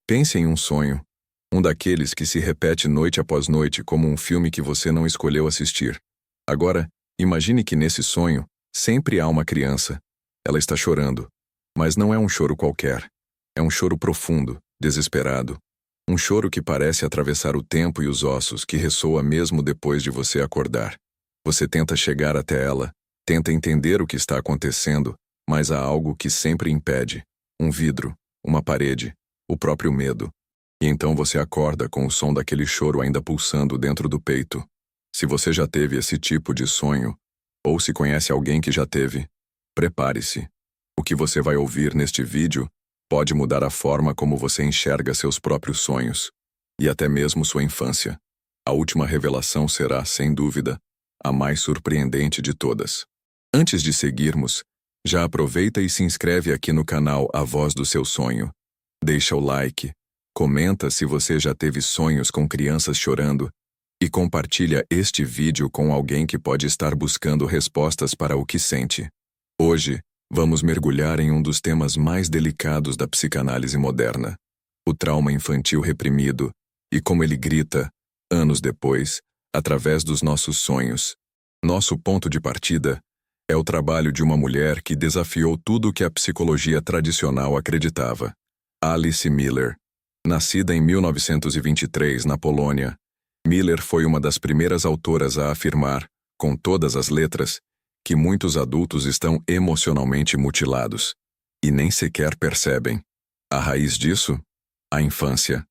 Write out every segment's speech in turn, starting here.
Pense em um sonho, um daqueles que se repete noite após noite como um filme que você não escolheu assistir. Agora, imagine que nesse sonho, sempre há uma criança. Ela está chorando, mas não é um choro qualquer. É um choro profundo, desesperado. Um choro que parece atravessar o tempo e os ossos, que ressoa mesmo depois de você acordar. Você tenta chegar até ela, tenta entender o que está acontecendo, mas há algo que sempre impede. Um vidro, uma parede, o próprio medo. E então você acorda com o som daquele choro ainda pulsando dentro do peito. Se você já teve esse tipo de sonho, ou se conhece alguém que já teve, prepare-se. O que você vai ouvir neste vídeo pode mudar a forma como você enxerga seus próprios sonhos, e até mesmo sua infância. A última revelação será, sem dúvida, a mais surpreendente de todas. Antes de seguirmos, já aproveita e se inscreve aqui no canal A Voz do Seu Sonho. Deixa o like, comenta se você já teve sonhos com crianças chorando e compartilha este vídeo com alguém que pode estar buscando respostas para o que sente. Hoje, vamos mergulhar em um dos temas mais delicados da psicanálise moderna, o trauma infantil reprimido e como ele grita, anos depois, através dos nossos sonhos. Nosso ponto de partida é o trabalho de uma mulher que desafiou tudo o que a psicologia tradicional acreditava. Alice Miller. Nascida em 1923 na Polônia, Miller foi uma das primeiras autoras a afirmar, com todas as letras, que muitos adultos estão emocionalmente mutilados e nem sequer percebem. A raiz disso? A infância.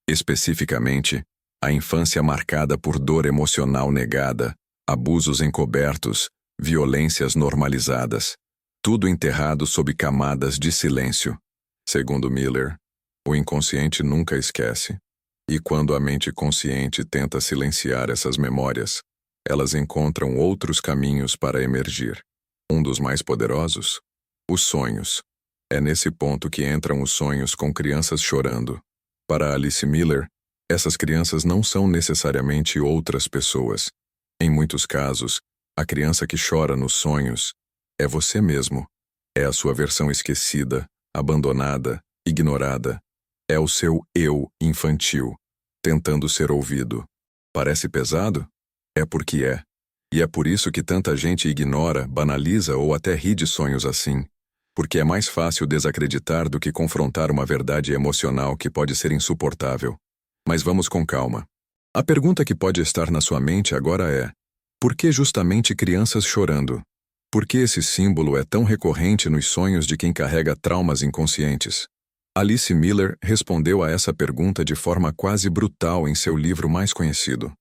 Especificamente, a infância marcada por dor emocional negada, abusos encobertos, violências normalizadas, tudo enterrado sob camadas de silêncio. Segundo Miller, o inconsciente nunca esquece, e quando a mente consciente tenta silenciar essas memórias, elas encontram outros caminhos para emergir. Um dos mais poderosos? Os sonhos. É nesse ponto que entram os sonhos com crianças chorando. Para Alice Miller, essas crianças não são necessariamente outras pessoas. Em muitos casos, a criança que chora nos sonhos é você mesmo. É a sua versão esquecida, abandonada, ignorada. É o seu eu infantil, tentando ser ouvido. Parece pesado? É porque é. E é por isso que tanta gente ignora, banaliza ou até ri de sonhos assim. Porque é mais fácil desacreditar do que confrontar uma verdade emocional que pode ser insuportável. Mas vamos com calma. A pergunta que pode estar na sua mente agora é: por que justamente crianças chorando? Por que esse símbolo é tão recorrente nos sonhos de quem carrega traumas inconscientes? Alice Miller respondeu a essa pergunta de forma quase brutal em seu livro mais conhecido,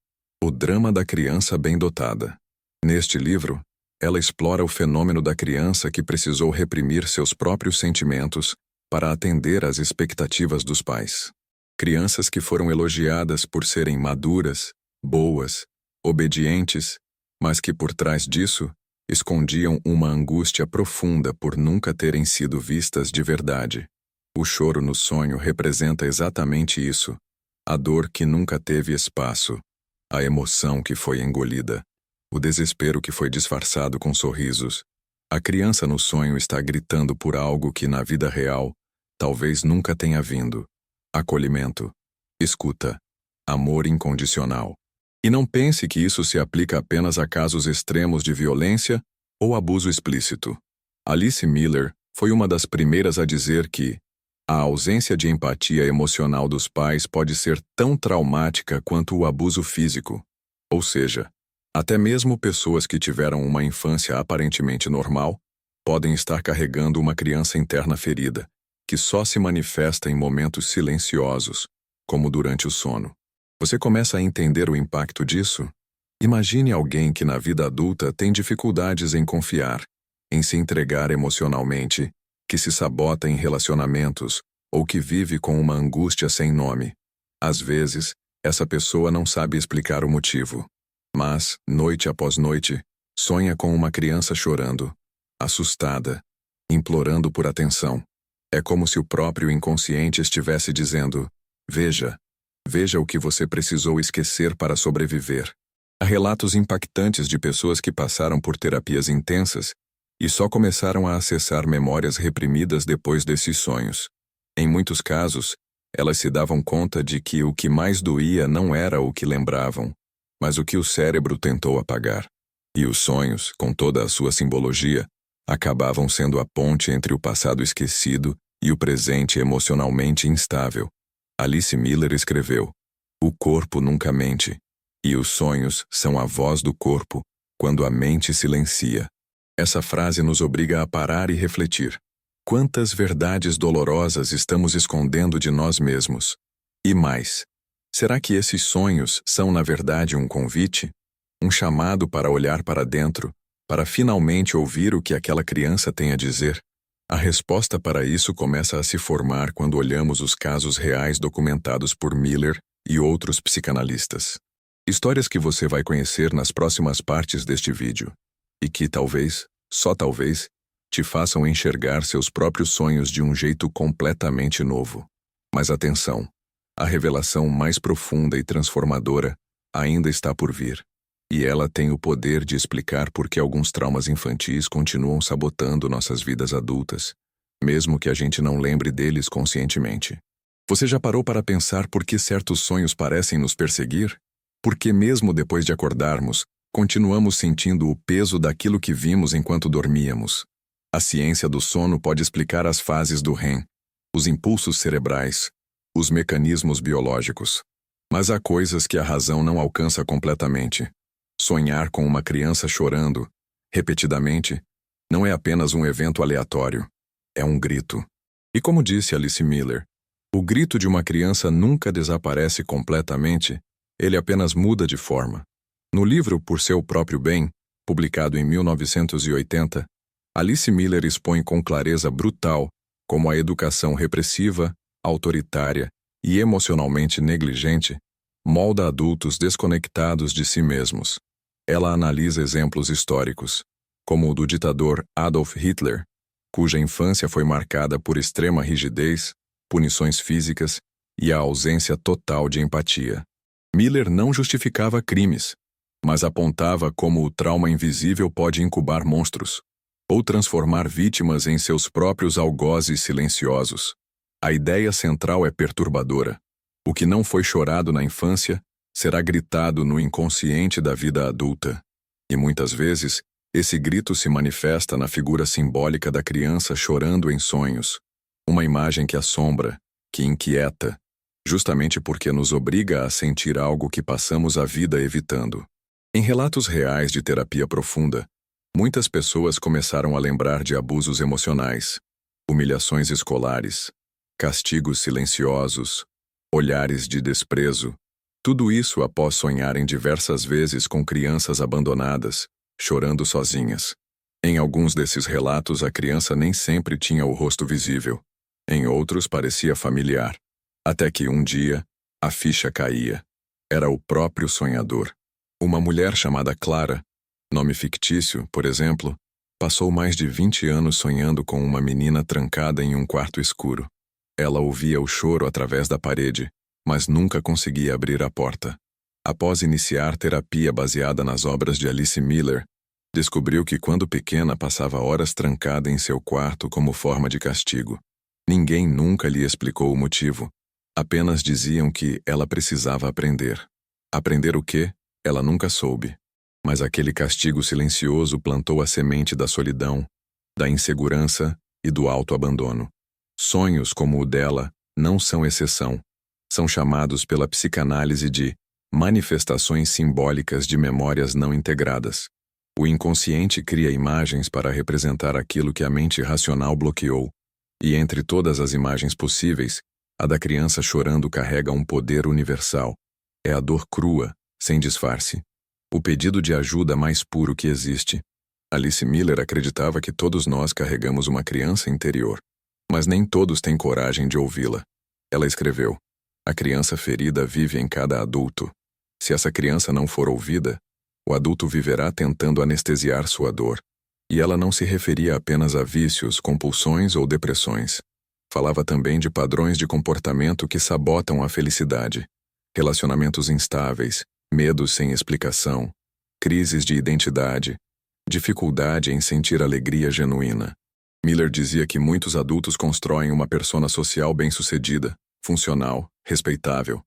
O Drama da Criança Bem Dotada. Neste livro, ela explora o fenômeno da criança que precisou reprimir seus próprios sentimentos para atender às expectativas dos pais. Crianças que foram elogiadas por serem maduras, boas, obedientes, mas que por trás disso escondiam uma angústia profunda por nunca terem sido vistas de verdade. O choro no sonho representa exatamente isso, a dor que nunca teve espaço, a emoção que foi engolida, o desespero que foi disfarçado com sorrisos. A criança no sonho está gritando por algo que na vida real talvez nunca tenha vindo. Acolhimento, escuta, amor incondicional. E não pense que isso se aplica apenas a casos extremos de violência ou abuso explícito. Alice Miller foi uma das primeiras a dizer que a ausência de empatia emocional dos pais pode ser tão traumática quanto o abuso físico. Ou seja, até mesmo pessoas que tiveram uma infância aparentemente normal podem estar carregando uma criança interna ferida, que só se manifesta em momentos silenciosos, como durante o sono. Você começa a entender o impacto disso? Imagine alguém que na vida adulta tem dificuldades em confiar, em se entregar emocionalmente, que se sabota em relacionamentos ou que vive com uma angústia sem nome. Às vezes, essa pessoa não sabe explicar o motivo, mas, noite após noite, sonha com uma criança chorando, assustada, implorando por atenção. É como se o próprio inconsciente estivesse dizendo: veja o que você precisou esquecer para sobreviver. Há relatos impactantes de pessoas que passaram por terapias intensas e só começaram a acessar memórias reprimidas depois desses sonhos. Em muitos casos, Elas se davam conta de que o que mais doía não era o que lembravam, mas o que o cérebro tentou apagar. E os sonhos, com toda a sua simbologia, acabavam sendo a ponte entre o passado esquecido e o presente emocionalmente instável. Alice Miller escreveu: "O corpo nunca mente, e os sonhos são a voz do corpo quando a mente silencia." Essa frase nos obriga a parar e refletir. Quantas verdades dolorosas estamos escondendo de nós mesmos? E mais, será que esses sonhos são, na verdade, um convite? Um chamado para olhar para dentro, para finalmente ouvir o que aquela criança tem a dizer? A resposta para isso começa a se formar quando olhamos os casos reais documentados por Miller e outros psicanalistas. Histórias que você vai conhecer nas próximas partes deste vídeo, e que talvez, só talvez, te façam enxergar seus próprios sonhos de um jeito completamente novo. Mas atenção, a revelação mais profunda e transformadora ainda está por vir. E ela tem o poder de explicar por que alguns traumas infantis continuam sabotando nossas vidas adultas, mesmo que a gente não lembre deles conscientemente. Você já parou para pensar por que certos sonhos parecem nos perseguir? Porque mesmo depois de acordarmos, continuamos sentindo o peso daquilo que vimos enquanto dormíamos. A ciência do sono pode explicar as fases do REM, os impulsos cerebrais, os mecanismos biológicos. Mas há coisas que a razão não alcança completamente. Sonhar com uma criança chorando, repetidamente, não é apenas um evento aleatório. É um grito. E como disse Alice Miller, o grito de uma criança nunca desaparece completamente, ele apenas muda de forma. No livro Por Seu Próprio Bem, publicado em 1980, Alice Miller expõe com clareza brutal como a educação repressiva, autoritária e emocionalmente negligente molda adultos desconectados de si mesmos. Ela analisa exemplos históricos, como o do ditador Adolf Hitler, cuja infância foi marcada por extrema rigidez, punições físicas e a ausência total de empatia. Miller não justificava crimes, mas apontava como o trauma invisível pode incubar monstros, ou transformar vítimas em seus próprios algozes silenciosos. A ideia central é perturbadora. O que não foi chorado na infância será gritado no inconsciente da vida adulta. E muitas vezes, esse grito se manifesta na figura simbólica da criança chorando em sonhos. Uma imagem que assombra, que inquieta, justamente porque nos obriga a sentir algo que passamos a vida evitando. Em relatos reais de terapia profunda, muitas pessoas começaram a lembrar de abusos emocionais, humilhações escolares, castigos silenciosos, olhares de desprezo. Tudo isso após sonharem diversas vezes com crianças abandonadas, chorando sozinhas. Em alguns desses relatos, a criança nem sempre tinha o rosto visível. Em outros, parecia familiar. Até que um dia, a ficha caía. Era o próprio sonhador. Uma mulher chamada Clara, nome fictício, por exemplo, passou mais de 20 anos sonhando com uma menina trancada em um quarto escuro. Ela ouvia o choro através da parede, mas nunca conseguia abrir a porta. Após iniciar terapia baseada nas obras de Alice Miller, descobriu que quando pequena passava horas trancada em seu quarto como forma de castigo. Ninguém nunca lhe explicou o motivo. Apenas diziam que ela precisava aprender. Aprender o quê? Ela nunca soube. Mas aquele castigo silencioso plantou a semente da solidão, da insegurança e do autoabandono. Sonhos como o dela não são exceção. São chamados pela psicanálise de manifestações simbólicas de memórias não integradas. O inconsciente cria imagens para representar aquilo que a mente racional bloqueou. E entre todas as imagens possíveis, a da criança chorando carrega um poder universal. É a dor crua, sem disfarce. O pedido de ajuda mais puro que existe. Alice Miller acreditava que todos nós carregamos uma criança interior, mas nem todos têm coragem de ouvi-la. Ela escreveu: "A criança ferida vive em cada adulto. Se essa criança não for ouvida, o adulto viverá tentando anestesiar sua dor." E ela não se referia apenas a vícios, compulsões ou depressões. Falava também de padrões de comportamento que sabotam a felicidade. Relacionamentos instáveis, medos sem explicação, crises de identidade, dificuldade em sentir alegria genuína. Miller dizia que muitos adultos constroem uma persona social bem-sucedida, funcional, respeitável.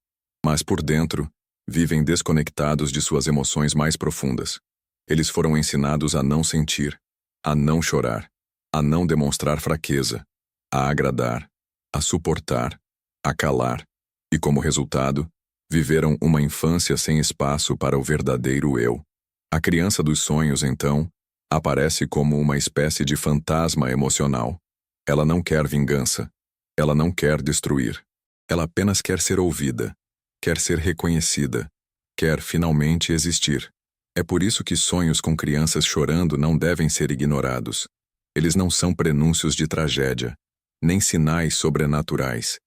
Mas por dentro, vivem desconectados de suas emoções mais profundas. Eles foram ensinados a não sentir, a não chorar, a não demonstrar fraqueza, a agradar, a suportar, a calar, e como resultado, viveram uma infância sem espaço para o verdadeiro eu. A criança dos sonhos, então, aparece como uma espécie de fantasma emocional. Ela não quer vingança, ela não quer destruir. Ela apenas quer ser ouvida, quer ser reconhecida, quer finalmente existir. É por isso que sonhos com crianças chorando não devem ser ignorados. Eles não são prenúncios de tragédia, nem sinais sobrenaturais.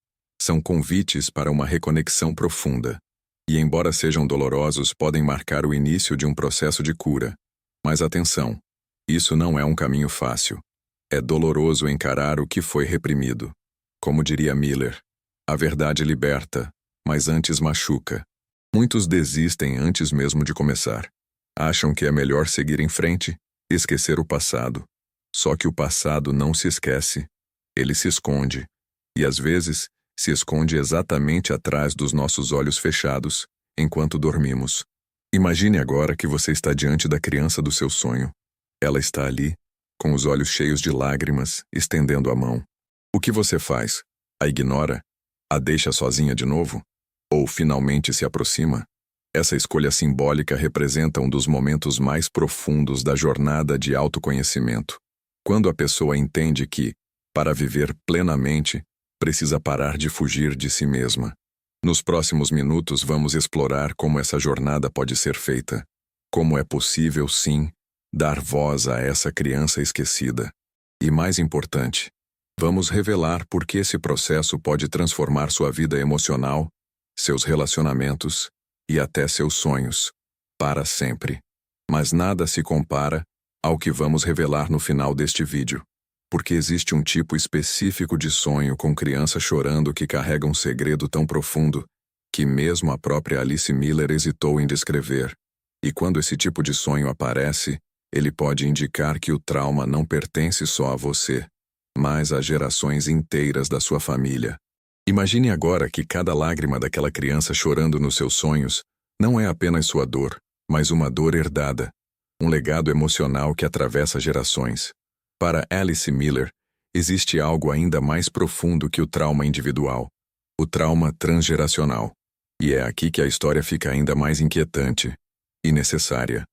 São convites para uma reconexão profunda. E embora sejam dolorosos, podem marcar o início de um processo de cura. Mas atenção, isso não é um caminho fácil. É doloroso encarar o que foi reprimido. Como diria Miller, a verdade liberta, mas antes machuca. Muitos desistem antes mesmo de começar. Acham que é melhor seguir em frente, esquecer o passado. Só que o passado não se esquece. Ele se esconde. E às vezes, se esconde exatamente atrás dos nossos olhos fechados, enquanto dormimos. Imagine agora que você está diante da criança do seu sonho. Ela está ali, com os olhos cheios de lágrimas, estendendo a mão. O que você faz? A ignora? A deixa sozinha de novo? Ou finalmente se aproxima? Essa escolha simbólica representa um dos momentos mais profundos da jornada de autoconhecimento. Quando a pessoa entende que, para viver plenamente, precisa parar de fugir de si mesma. Nos próximos minutos vamos explorar como essa jornada pode ser feita. Como é possível, sim, dar voz a essa criança esquecida. E mais importante, vamos revelar por que esse processo pode transformar sua vida emocional, seus relacionamentos e até seus sonhos, para sempre. Mas nada se compara ao que vamos revelar no final deste vídeo. Porque existe um tipo específico de sonho com criança chorando que carrega um segredo tão profundo que mesmo a própria Alice Miller hesitou em descrever. E quando esse tipo de sonho aparece, ele pode indicar que o trauma não pertence só a você, mas a gerações inteiras da sua família. Imagine agora que cada lágrima daquela criança chorando nos seus sonhos não é apenas sua dor, mas uma dor herdada, um legado emocional que atravessa gerações. Para Alice Miller, existe algo ainda mais profundo que o trauma individual, o trauma transgeracional. E é aqui que a história fica ainda mais inquietante e necessária.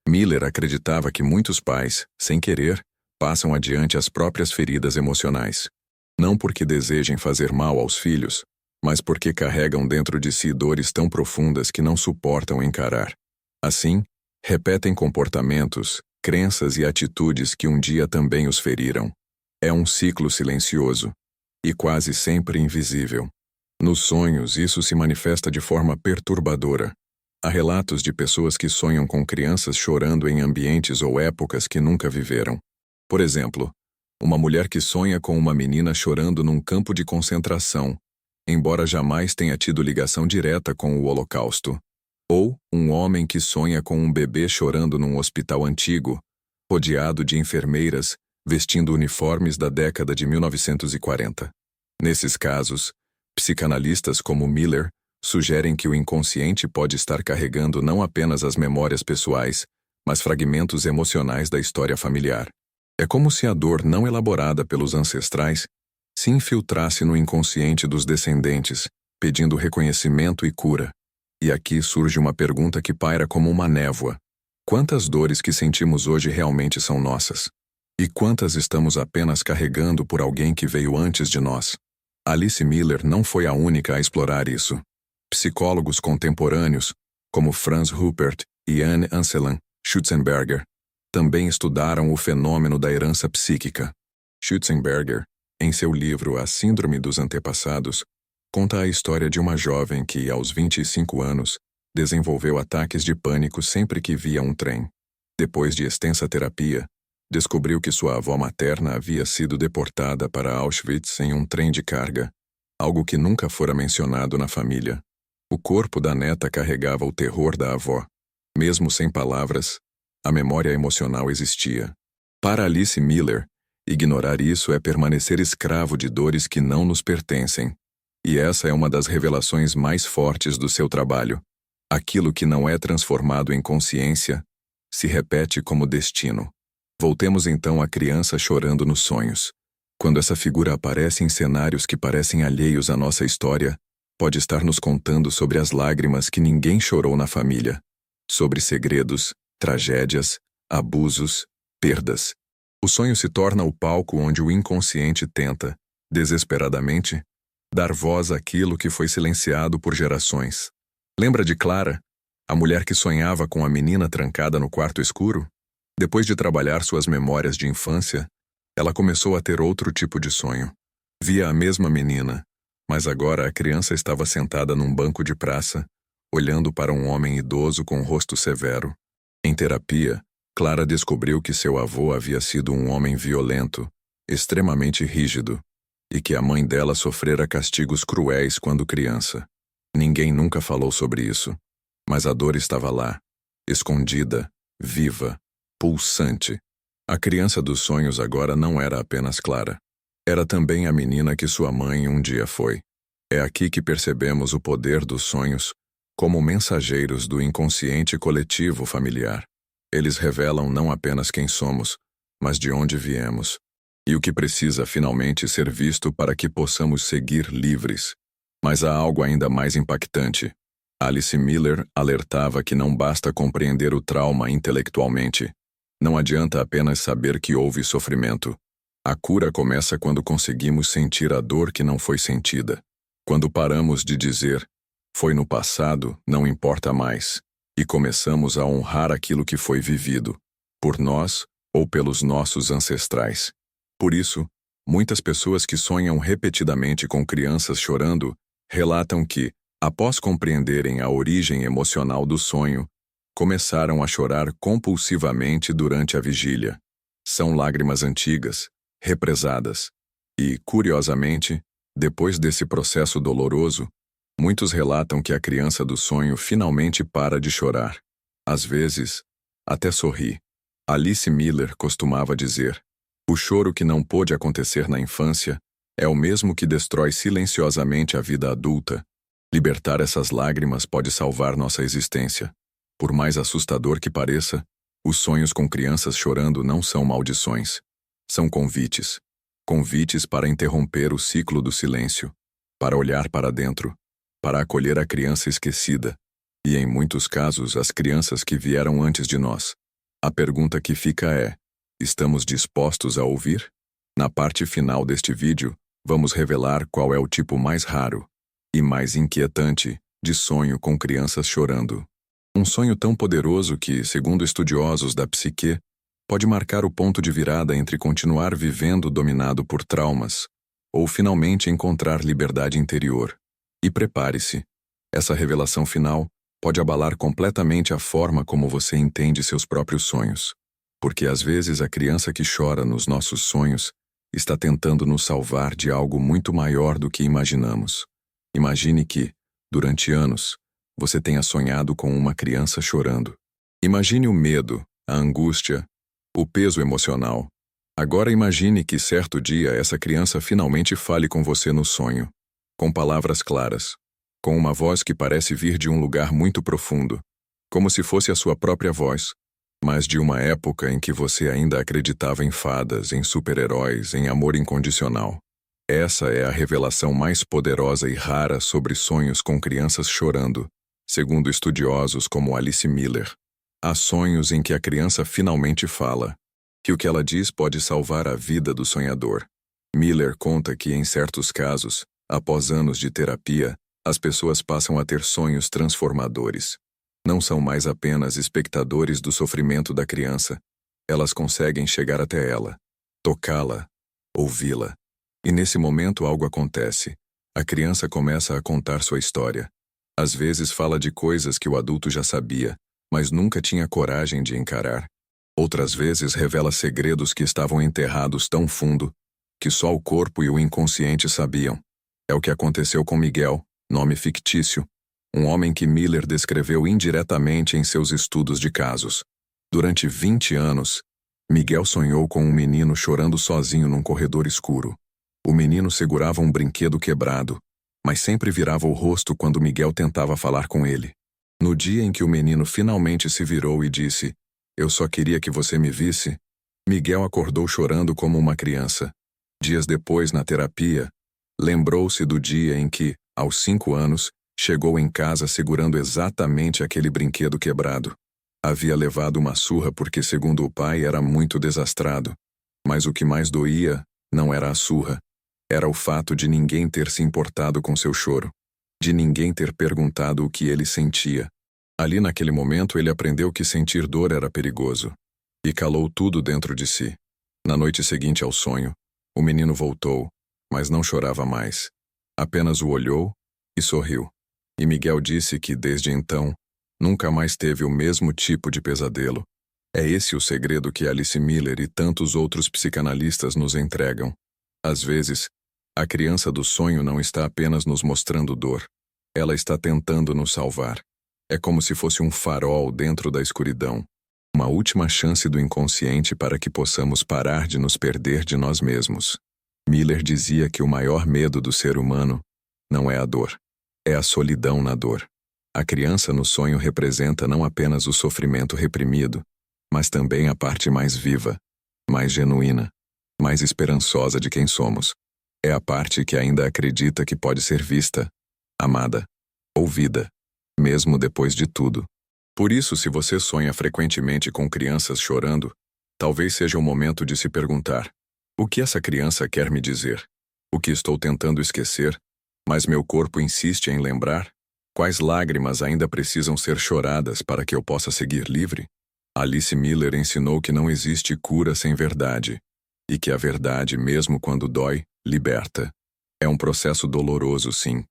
Miller acreditava que muitos pais, sem querer, passam adiante as próprias feridas emocionais. Não porque desejem fazer mal aos filhos, mas porque carregam dentro de si dores tão profundas que não suportam encarar. Assim, repetem comportamentos, crenças e atitudes que um dia também os feriram. É um ciclo silencioso e quase sempre invisível. Nos sonhos, isso se manifesta de forma perturbadora. Há relatos de pessoas que sonham com crianças chorando em ambientes ou épocas que nunca viveram. Por exemplo, uma mulher que sonha com uma menina chorando num campo de concentração, embora jamais tenha tido ligação direta com o Holocausto. Ou um homem que sonha com um bebê chorando num hospital antigo, rodeado de enfermeiras, vestindo uniformes da década de 1940. Nesses casos, psicanalistas como Miller sugerem que o inconsciente pode estar carregando não apenas as memórias pessoais, mas fragmentos emocionais da história familiar. É como se a dor não elaborada pelos ancestrais se infiltrasse no inconsciente dos descendentes, pedindo reconhecimento e cura. E aqui surge uma pergunta que paira como uma névoa. Quantas dores que sentimos hoje realmente são nossas? E quantas estamos apenas carregando por alguém que veio antes de nós? Alice Miller não foi a única a explorar isso. Psicólogos contemporâneos, como Franz Ruppert e Anne Anselm Schutzenberger, também estudaram o fenômeno da herança psíquica. Schutzenberger, em seu livro A Síndrome dos Antepassados, conta a história de uma jovem que, aos 25 anos, desenvolveu ataques de pânico sempre que via um trem. Depois de extensa terapia, descobriu que sua avó materna havia sido deportada para Auschwitz em um trem de carga, algo que nunca fora mencionado na família. O corpo da neta carregava o terror da avó. Mesmo sem palavras, a memória emocional existia. Para Alice Miller, ignorar isso é permanecer escravo de dores que não nos pertencem. E essa é uma das revelações mais fortes do seu trabalho. Aquilo que não é transformado em consciência se repete como destino. Voltemos então à criança chorando nos sonhos. Quando essa figura aparece em cenários que parecem alheios à nossa história, pode estar nos contando sobre as lágrimas que ninguém chorou na família, sobre segredos, tragédias, abusos, perdas. O sonho se torna o palco onde o inconsciente tenta, desesperadamente, dar voz àquilo que foi silenciado por gerações. Lembra de Clara, a mulher que sonhava com a menina trancada no quarto escuro? Depois de trabalhar suas memórias de infância, ela começou a ter outro tipo de sonho. Via a mesma menina, mas agora a criança estava sentada num banco de praça, olhando para um homem idoso com o rosto severo. Em terapia, Clara descobriu que seu avô havia sido um homem violento, extremamente rígido, e que a mãe dela sofrera castigos cruéis quando criança. Ninguém nunca falou sobre isso, mas a dor estava lá, escondida, viva, pulsante. A criança dos sonhos agora não era apenas Clara. Era também a menina que sua mãe um dia foi. É aqui que percebemos o poder dos sonhos como mensageiros do inconsciente coletivo familiar. Eles revelam não apenas quem somos, mas de onde viemos, e o que precisa finalmente ser visto para que possamos seguir livres. Mas há algo ainda mais impactante. Alice Miller alertava que não basta compreender o trauma intelectualmente. Não adianta apenas saber que houve sofrimento. A cura começa quando conseguimos sentir a dor que não foi sentida. Quando paramos de dizer, foi no passado, não importa mais, e começamos a honrar aquilo que foi vivido, por nós ou pelos nossos ancestrais. Por isso, muitas pessoas que sonham repetidamente com crianças chorando relatam que, após compreenderem a origem emocional do sonho, começaram a chorar compulsivamente durante a vigília. São lágrimas antigas, represadas. E, curiosamente, depois desse processo doloroso, muitos relatam que a criança do sonho finalmente para de chorar. Às vezes, até sorri. Alice Miller costumava dizer: o choro que não pôde acontecer na infância é o mesmo que destrói silenciosamente a vida adulta. Libertar essas lágrimas pode salvar nossa existência. Por mais assustador que pareça, os sonhos com crianças chorando não são maldições. São convites. Convites para interromper o ciclo do silêncio, para olhar para dentro, para acolher a criança esquecida, e em muitos casos as crianças que vieram antes de nós. A pergunta que fica é: estamos dispostos a ouvir? Na parte final deste vídeo, vamos revelar qual é o tipo mais raro e mais inquietante de sonho com crianças chorando. Um sonho tão poderoso que, segundo estudiosos da psique, pode marcar o ponto de virada entre continuar vivendo dominado por traumas ou finalmente encontrar liberdade interior. E prepare-se, essa revelação final pode abalar completamente a forma como você entende seus próprios sonhos. Porque às vezes a criança que chora nos nossos sonhos está tentando nos salvar de algo muito maior do que imaginamos. Imagine que, durante anos, você tenha sonhado com uma criança chorando. Imagine o medo, a angústia, o peso emocional. Agora imagine que certo dia essa criança finalmente fale com você no sonho, com palavras claras, com uma voz que parece vir de um lugar muito profundo, como se fosse a sua própria voz, mas de uma época em que você ainda acreditava em fadas, em super-heróis, em amor incondicional. Essa é a revelação mais poderosa e rara sobre sonhos com crianças chorando, segundo estudiosos como Alice Miller. Há sonhos em que a criança finalmente fala, que o que ela diz pode salvar a vida do sonhador. Miller conta que, em certos casos, após anos de terapia, as pessoas passam a ter sonhos transformadores. Não são mais apenas espectadores do sofrimento da criança. Elas conseguem chegar até ela, tocá-la, ouvi-la. E nesse momento algo acontece. A criança começa a contar sua história. Às vezes fala de coisas que o adulto já sabia, mas nunca tinha coragem de encarar. Outras vezes revela segredos que estavam enterrados tão fundo que só o corpo e o inconsciente sabiam. É o que aconteceu com Miguel, nome fictício, um homem que Miller descreveu indiretamente em seus estudos de casos. Durante 20 anos, Miguel sonhou com um menino chorando sozinho num corredor escuro. O menino segurava um brinquedo quebrado, mas sempre virava o rosto quando Miguel tentava falar com ele. No dia em que o menino finalmente se virou e disse: "Eu só queria que você me visse", Miguel acordou chorando como uma criança. Dias depois, na terapia, lembrou-se do dia em que, aos 5 anos, chegou em casa segurando exatamente aquele brinquedo quebrado. Havia levado uma surra porque, segundo o pai, era muito desastrado. Mas o que mais doía não era a surra. Era o fato de ninguém ter se importado com seu choro. De ninguém ter perguntado o que ele sentia. Ali naquele momento ele aprendeu que sentir dor era perigoso. E calou tudo dentro de si. Na noite seguinte ao sonho, o menino voltou, mas não chorava mais. Apenas o olhou e sorriu. E Miguel disse que, desde então, nunca mais teve o mesmo tipo de pesadelo. É esse o segredo que Alice Miller e tantos outros psicanalistas nos entregam. Às vezes, a criança do sonho não está apenas nos mostrando dor. Ela está tentando nos salvar. É como se fosse um farol dentro da escuridão. Uma última chance do inconsciente para que possamos parar de nos perder de nós mesmos. Miller dizia que o maior medo do ser humano não é a dor. É a solidão na dor. A criança no sonho representa não apenas o sofrimento reprimido, mas também a parte mais viva, mais genuína, mais esperançosa de quem somos. É a parte que ainda acredita que pode ser vista, amada, ouvida, mesmo depois de tudo. Por isso, se você sonha frequentemente com crianças chorando, talvez seja o momento de se perguntar: o que essa criança quer me dizer? O que estou tentando esquecer, mas meu corpo insiste em lembrar? Quais lágrimas ainda precisam ser choradas para que eu possa seguir livre? Alice Miller ensinou que não existe cura sem verdade, e que a verdade, mesmo quando dói, liberta. É um processo doloroso, sim,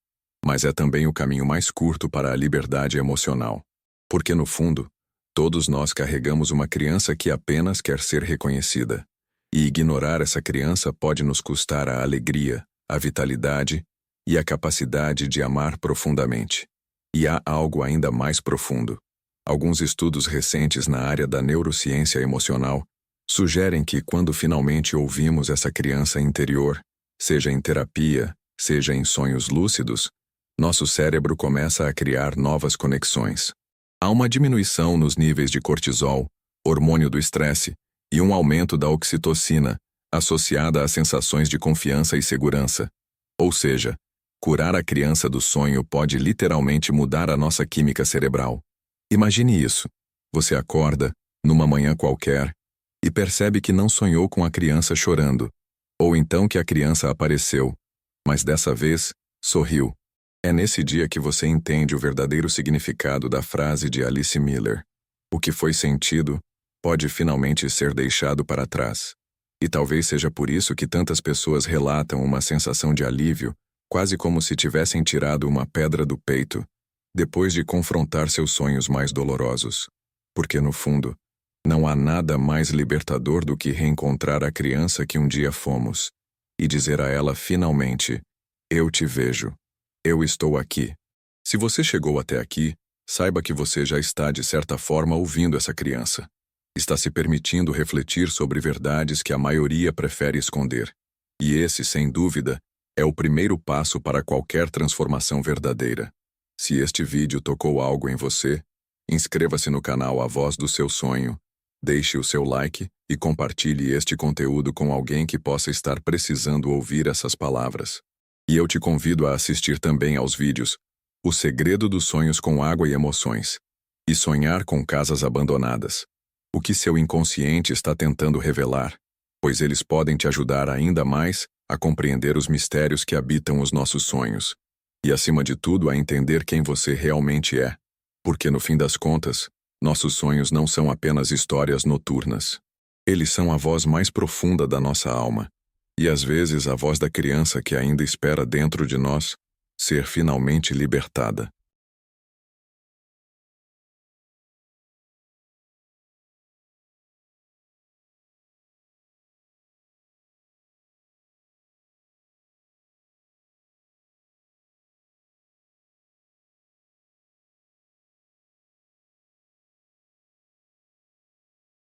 mas é também o caminho mais curto para a liberdade emocional. Porque, no fundo, todos nós carregamos uma criança que apenas quer ser reconhecida. E ignorar essa criança pode nos custar a alegria, a vitalidade e a capacidade de amar profundamente. E há algo ainda mais profundo. Alguns estudos recentes na área da neurociência emocional sugerem que, quando finalmente ouvimos essa criança interior, seja em terapia, seja em sonhos lúcidos, nosso cérebro começa a criar novas conexões. Há uma diminuição nos níveis de cortisol, hormônio do estresse, e um aumento da oxitocina, associada a sensações de confiança e segurança. Ou seja, curar a criança do sonho pode literalmente mudar a nossa química cerebral. Imagine isso. Você acorda, numa manhã qualquer, e percebe que não sonhou com a criança chorando. Ou então que a criança apareceu, mas dessa vez, sorriu. É nesse dia que você entende o verdadeiro significado da frase de Alice Miller. O que foi sentido pode finalmente ser deixado para trás. E talvez seja por isso que tantas pessoas relatam uma sensação de alívio, quase como se tivessem tirado uma pedra do peito, depois de confrontar seus sonhos mais dolorosos. Porque, no fundo, não há nada mais libertador do que reencontrar a criança que um dia fomos, e dizer a ela finalmente: "Eu te vejo. Eu estou aqui." Se você chegou até aqui, saiba que você já está, de certa forma, ouvindo essa criança. Está se permitindo refletir sobre verdades que a maioria prefere esconder. E esse, sem dúvida, é o primeiro passo para qualquer transformação verdadeira. Se este vídeo tocou algo em você, inscreva-se no canal A Voz do Seu Sonho, deixe o seu like e compartilhe este conteúdo com alguém que possa estar precisando ouvir essas palavras. E eu te convido a assistir também aos vídeos O Segredo dos Sonhos com Água e Emoções e Sonhar com Casas Abandonadas. O que seu inconsciente está tentando revelar, pois eles podem te ajudar ainda mais a compreender os mistérios que habitam os nossos sonhos. E, acima de tudo, a entender quem você realmente é. Porque, no fim das contas, nossos sonhos não são apenas histórias noturnas. Eles são a voz mais profunda da nossa alma. E, às vezes, a voz da criança que ainda espera dentro de nós ser finalmente libertada.